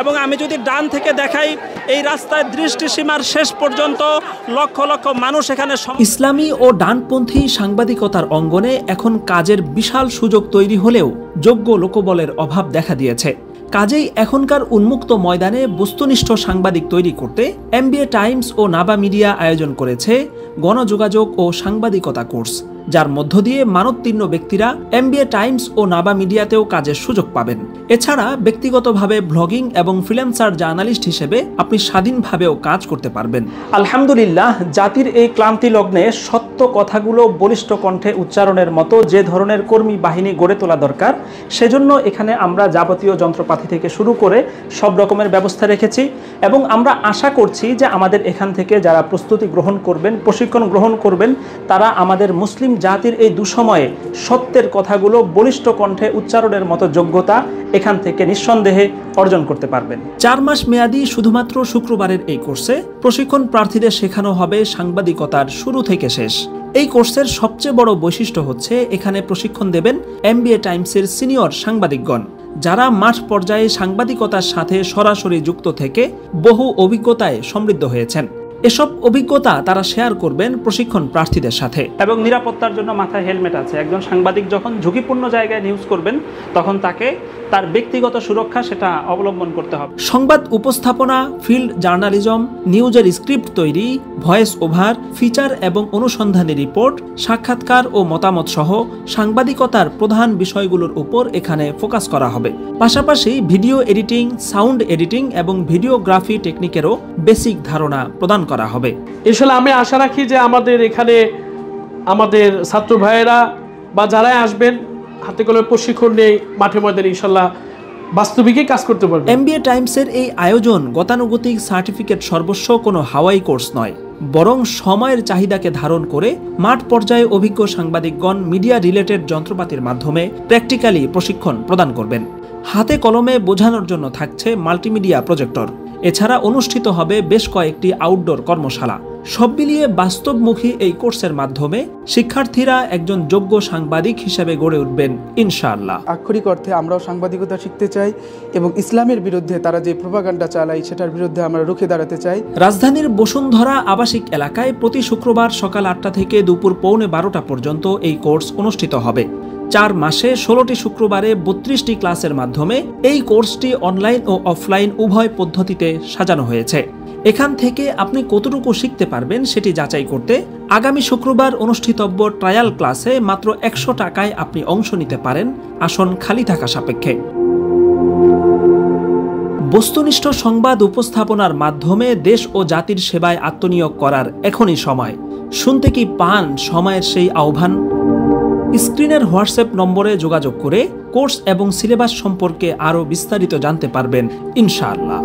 এবং আমি যদি ডান থেকে দেখাই, এই রাস্তায় দৃষ্টিসীমার শেষ পর্যন্ত লক্ষ লক্ষ মানুষ এখানে। ইসলামী ও ডানপন্থী সাংবাদিকতার অঙ্গনে এখন কাজের বিশাল সুযোগ তৈরি হলেও যোগ্য লোকবলের অভাব দেখা দিয়েছে। কাজেই এখনকার উন্মুক্ত ময়দানে বস্তুনিষ্ঠ সাংবাদিক তৈরি করতে এমবিএ টাইমস ও নাবা মিডিয়া আয়োজন করেছে গণযোগাযোগ ও সাংবাদিকতা কোর্স, যার মধ্য দিয়ে মানোত্তীর্ণ ব্যক্তিরা এমবিএ টাইমস ও নাবা মিডিয়াতেও কাজের সুযোগ পাবেন। এছাড়া ব্যক্তিগতভাবে ব্লগিং এবং ফ্রিল্যান্সার জার্নালিস্ট হিসেবে আপনি স্বাধীনভাবেও কাজ করতে পারবেন। আলহামদুলিল্লাহ, জাতির এই ক্লান্তি লগ্নে সত্য কথাগুলো বলিষ্ঠ কণ্ঠে উচ্চারণের মতো যে ধরনের কর্মী বাহিনী গড়ে তোলা দরকার, সেজন্য এখানে আমরা যাবতীয় যন্ত্রপাতি থেকে শুরু করে সব রকমের ব্যবস্থা রেখেছি এবং আমরা আশা করছি যে আমাদের এখান থেকে যারা প্রস্তুতি গ্রহণ করবেন, প্রশিক্ষণ গ্রহণ করবেন, তারা আমাদের মুসলিম জাতির এই দুঃসময়ে সত্যের কথাগুলো বলিষ্ঠ কণ্ঠে উচ্চারণের মতো যোগ্যতা এখান থেকে নিঃসন্দেহে অর্জন করতে পারবেন। 4 মাস মেয়াদী শুধুমাত্র শুক্রবারের এই কোর্সে প্রশিক্ষণ প্রার্থীদের শেখানো হবে সাংবাদিকতার শুরু থেকে শেষ। এই কোর্সের সবচেয়ে বড় বৈশিষ্ট্য হচ্ছে এখানে প্রশিক্ষণ দেবেন এমবিএ টাইমসের সিনিয়র সাংবাদিকগণ, যারা মাঠ পর্যায়ে সাংবাদিকতার সাথে সরাসরি যুক্ত থেকে বহু অভিজ্ঞতায় সমৃদ্ধ হয়েছেন। এসব অভিজ্ঞতা তারা শেয়ার করবেন প্রশিক্ষণ প্রার্থীদের সাথে। এবং নিরাপত্তার জন্য মাথায় হেলমেট আছে। একজন সাংবাদিক যখন ঝুঁকিপূর্ণ জায়গায় নিউজ করবেন, তখন তাকে তার ব্যক্তিগত সুরক্ষা সেটা অবলম্বন করতে হবে। সংবাদ উপস্থাপনা, ফিল্ড জার্নালিজম, নিউজের স্ক্রিপ্ট তৈরি, ভয়েস ওভার, ফিচার এবং অনুসন্ধানী রিপোর্ট, সাক্ষাৎকার ও মতামত সহ সাংবাদিকতার প্রধান বিষয়গুলোর উপর এখানে ফোকাস করা হবে। পাশাপাশি ভিডিও এডিটিং, সাউন্ড এডিটিং এবং ভিডিওগ্রাফি টেকনিকেরও বেসিক ধারণা প্রদান করা হবে। ইনশাআল্লাহ আমি আশা রাখি যে আমাদের এখানে আমাদের ছাত্র ভাইয়েরা বা যারাই আসবেন হাতে কলমে প্রশিক্ষণ নিয়ে মাঠে ময়দানে ইনশাআল্লাহ বাস্তবিকই কাজ করতে পারবে। এমবিএ টাইমসের এই আয়োজন গতানুগতিক সার্টিফিকেট সর্বস্ব কোনো হাওয়াই কোর্স নয়, বরং সময়ের চাহিদাকে ধারণ করে মাঠ পর্যায়ে অভিজ্ঞ সাংবাদিকগণ মিডিয়া রিলেটেড যন্ত্রপাতির মাধ্যমে প্র্যাকটিক্যালি প্রশিক্ষণ প্রদান করবেন। হাতে কলমে বোঝানোর জন্য থাকছে মাল্টিমিডিয়া প্রজেক্টর। এছাড়া অনুষ্ঠিত হবে বেশ কয়েকটি আউটডোর কর্মশালা। সব মিলিয়ে বাস্তবমুখী এই কোর্সের মাধ্যমে শিক্ষার্থীরা একজন যোগ্য সাংবাদিক হিসেবে গড়ে উঠবেন ইনশাআল্লাহ। আক্ষরিক অর্থে আমরাও সাংবাদিকতা শিখতে চাই এবং ইসলামের বিরুদ্ধে তারা যে প্রোপাগান্ডা চালায় সেটার বিরুদ্ধে আমরা রুখে দাঁড়াতে চাই। রাজধানীর বসুন্ধরা আবাসিক এলাকায় প্রতি শুক্রবার সকাল 8টা থেকে দুপুর 11:15 পর্যন্ত এই কোর্স অনুষ্ঠিত হবে। 4 মাসে 16টি শুক্রবারে 32টি ক্লাসের মাধ্যমে এই কোর্সটি অনলাইন ও অফলাইন উভয় পদ্ধতিতে সাজানো হয়েছে। এখান থেকে আপনি কতটুকু শিখতে পারবেন সেটি যাচাই করতে আগামী শুক্রবার অনুষ্ঠিতব্য ট্রায়াল ক্লাসে মাত্র 100 টাকায় আপনি অংশ নিতে পারেন, আসন খালি থাকা সাপেক্ষে। বস্তুনিষ্ঠ সংবাদ উপস্থাপনার মাধ্যমে দেশ ও জাতির সেবায় আত্মনিয়োগ করার এখনই সময়। শুনতে কি পান সময়ের সেই আহ্বান? স্ক্রিনের হোয়াটসঅ্যাপ নম্বরে যোগাযোগ করে কোর্স এবং সিলেবাস সম্পর্কে আরও বিস্তারিত জানতে পারবেন ইনশাআল্লাহ।